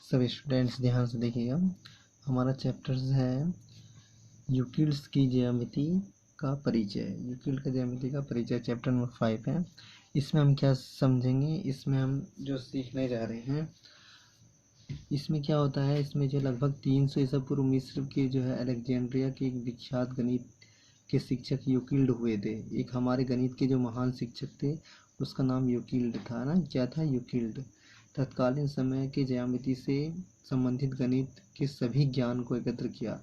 सभी स्टूडेंट्स ध्यान से देखिएगा। हमारा चैप्टर्स है यूक्लिड्स की ज्यामिति का परिचय। यूक्लिड का ज्यामिति का परिचय चैप्टर नंबर 5 है। इसमें हम क्या समझेंगे, इसमें हम जो सीखने जा रहे हैं इसमें क्या होता है। इसमें जो लगभग 300 ईसा पूर्व मिस्र के जो है अलेक्जेंड्रिया के एक विख्यात गणित के शिक्षक यूक्लिड हुए थे। एक हमारे गणित के जो महान शिक्षक थे उसका नाम यूक्लिड था ना, क्या था, यूक्लिड। तत्कालीन समय के ज्यामिति से संबंधित गणित के सभी ज्ञान को एकत्र किया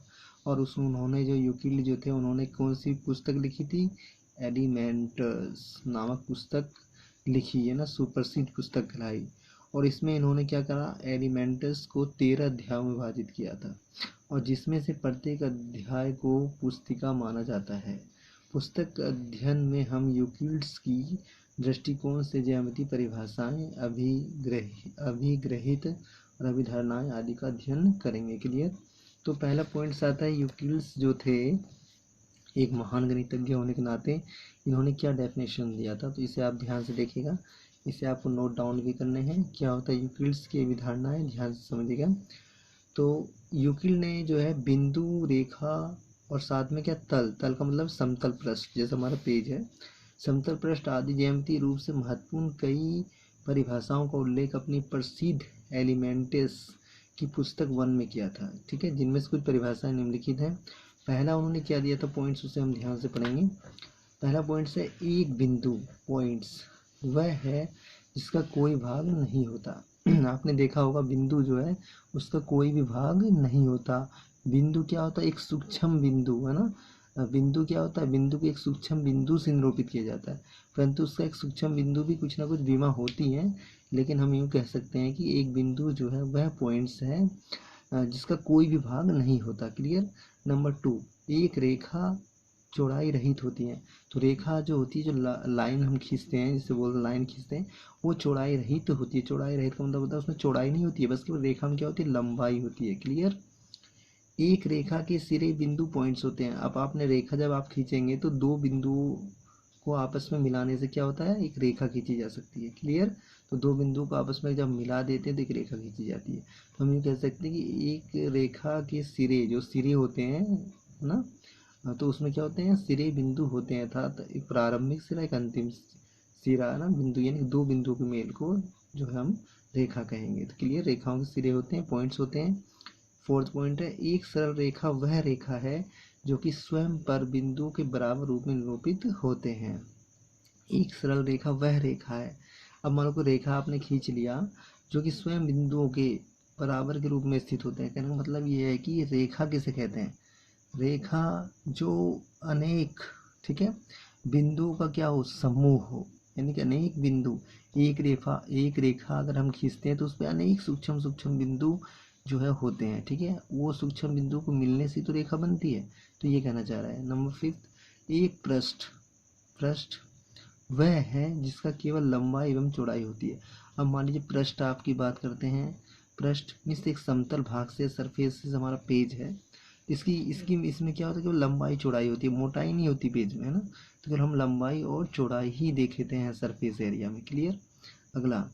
और उन्होंने जो यूक्लिड जो थे उन्होंने कौन सी पुस्तक लिखी थी, एलिमेंट्स नामक पुस्तक लिखी है ना, सुप्रसिद्ध पुस्तक कहलाई। और इसमें इन्होंने क्या करा, एलिमेंट्स को 13 अध्यायों में विभाजित किया था और जिसमें से प्रत्येक अध्याय को पुस्तिका माना जाता है। पुस्तक अध्ययन में हम यूक्लिड्स की दृष्टिकोण से ज्यामिति परिभाषाएं, अभिग्रहित और अभिधारणाएं आदि का अध्ययन करेंगे। क्लियर। तो पहला पॉइंट आता है, यूक्लिड्स जो थे एक महान गणितज्ञ होने के नाते इन्होंने क्या डेफिनेशन दिया था, तो इसे आप ध्यान से देखिएगा। इसे आपको नोट डाउन भी करने हैं। क्या होता है यूक्लिड्स की अभिधारणाएं, ध्यान से समझिएगा। तो यूक्लिड ने जो है बिंदु, रेखा और साथ में क्या, तल का मतलब समतल पृष्ठ, जैसे हमारा पेज है, समतल पृष्ठ आदि ज्यामितीय रूप से महत्वपूर्ण कई परिभाषाओं का उल्लेख अपनी प्रसिद्ध एलिमेंट्स की पुस्तक 1 में किया था। ठीक है, जिनमें से कुछ परिभाषाएं निम्नलिखित हैं। पहला उन्होंने क्या दिया था पॉइंट्स, उसे हम ध्यान से पढ़ेंगे। पहला पॉइंट्स है, एक बिंदु पॉइंट्स वह है जिसका कोई भाग नहीं होता। आपने देखा होगा बिंदु जो है उसका कोई भी भाग नहीं होता। बिंदु क्या होता है, एक सूक्ष्म बिंदु है ना। बिंदु क्या होता है, बिंदु को एक सूक्ष्म बिंदु से निरूपित किया जाता है, परंतु उसका एक सूक्ष्म बिंदु भी कुछ ना कुछ बीमा होती है। लेकिन हम यूँ कह सकते हैं कि एक बिंदु जो है वह पॉइंट्स है जिसका कोई भी भाग नहीं होता। क्लियर। नंबर 2, एक रेखा चौड़ाई रहित होती है। तो रेखा जो होती है, जो लाइन हम खींचते हैं, जिसे बोलते हैं लाइन खींचते हैं, वो चौड़ाई रहित होती है। चौड़ाई रहित का मतलब होता है उसमें चौड़ाई नहीं होती है, बस केवल रेखा में क्या होती है, लंबाई होती है। क्लियर। एक रेखा के सिरे बिंदु पॉइंट्स होते हैं। अब आपने रेखा जब आप खींचेंगे तो दो बिंदुओं को आपस में मिलाने से क्या होता है, एक रेखा खींची जा सकती है। क्लियर। तो दो बिंदुओं को आपस में जब मिला देते हैं तो एक रेखा खींची जाती है। तो हम ये कह सकते हैं कि एक रेखा के सिरे, जो सिरे होते हैं ना, तो उसमें क्या होते हैं, सिरे बिंदु होते हैं, अर्थात एक प्रारंभिक सिरा एक अंतिम सिरा ना, बिंदु यानी दो बिंदु के मेल को जो है हम रेखा कहेंगे। तो क्लियर, रेखाओं के सिरे होते हैं, पॉइंट्स होते हैं। फोर्थ पॉइंट है, एक सरल रेखा वह रेखा है जो कि स्वयं पर बिंदु के बराबर रूप में निरूपित होते हैं। एक सरल रेखा वह रेखा है। अब मान लो कोई रेखा आपने खींच लिया जो कि स्वयं बिंदुओं के बराबर के रूप में स्थित होते हैं। कहने का मतलब ये है कि रेखा किसे कहते हैं, रेखा जो अनेक, ठीक है, बिंदुओं का क्या हो, समूह हो, यानी कि अनेक बिंदु, एक रेखा अगर हम खींचते हैं तो उस पर अनेक सूक्ष्म सूक्ष्म बिंदु जो है होते हैं। ठीक है, वो सूक्ष्म बिंदु को मिलने से तो रेखा बनती है। तो ये कहना चाह रहा है। नंबर 5, एक पृष्ठ वह है जिसका केवल लंबाई एवं चौड़ाई होती है। अब मान लीजिए पृष्ठ आपकी बात करते हैं, पृष्ठ मीन्स एक समतल भाग से, सरफेस से हमारा पेज है, इसमें क्या होता है, केवल लंबाई चौड़ाई होती है, मोटाई नहीं होती पेज में, है ना। तो केवल हम लंबाई और चौड़ाई ही देख लेते हैं सरफेस एरिया में। क्लियर। अगला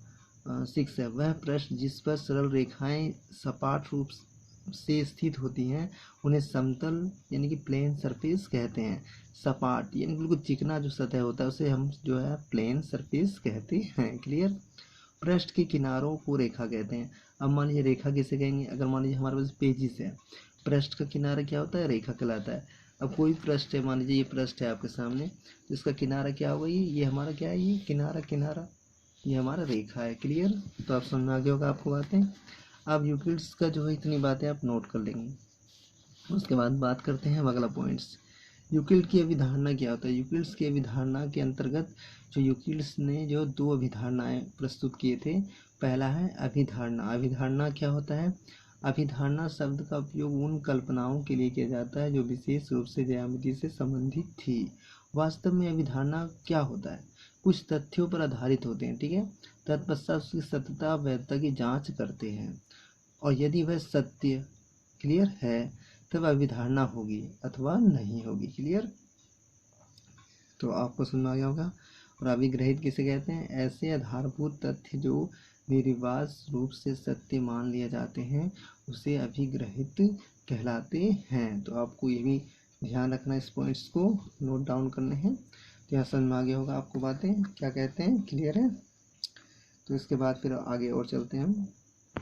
6 है, वह पृष्ठ जिस पर सरल रेखाएं सपाट रूप से स्थित होती हैं उन्हें समतल यानी कि प्लेन सरफेस कहते हैं। सपाट यानी बिल्कुल चिकना जो सतह होता है उसे हम जो है प्लेन सरफेस कहते हैं। क्लियर। पृष्ठ के किनारों को रेखा कहते हैं। अब मान लीजिए रेखा किसे कहेंगे, अगर मान लीजिए हमारे पास पेजिस है, पृष्ठ का किनारा क्या होता है, रेखा कहलाता है। अब कोई पृष्ठ है, मान लीजिए ये पृष्ठ है आपके सामने, तो इसका किनारा क्या होगा, ये हमारा क्या है, ये किनारा ये हमारा रेखा है। क्लियर। तो आप समझ में आ गया होगा आपको बातें। अब यूक्लिड्स का जो है इतनी बातें आप नोट कर लेंगे। उसके बाद बात करते हैं अगला पॉइंट्स, यूक्लिड की अभिधारणा क्या होता है। यूक्लिड्स की अभिधारणा के अंतर्गत जो यूक्लिड्स ने जो 2 अभिधारणाएं प्रस्तुत किए थे। पहला है अभिधारणा। अभिधारणा क्या होता है, अभिधारणा शब्द का उपयोग उन कल्पनाओं के लिए किया जाता है जो विशेष रूप से ज्यामिति से संबंधित थी। वास्तव में अभिधारणा क्या होता है, कुछ तथ्यों पर आधारित होते हैं। ठीक है, तत्पश्चात उसकी सत्यता वैधता की जांच करते हैं और यदि वह सत्य, क्लियर है, तब अभिधारणा होगी अथवा नहीं होगी। क्लियर। तो आपको समझ आ गया होगा। और अभिग्रहित किसे कहते हैं, ऐसे आधारभूत तथ्य जो निर्विवाद रूप से सत्य मान लिए जाते हैं उसे अभिग्रहित कहलाते हैं। तो आपको ये भी ध्यान रखना, इस पॉइंट्स को नोट डाउन करने हैं। तो यहाँ समझ में आ गया होगा आपको बातें क्या कहते हैं, क्लियर है। तो इसके बाद फिर आगे और चलते हैं हम।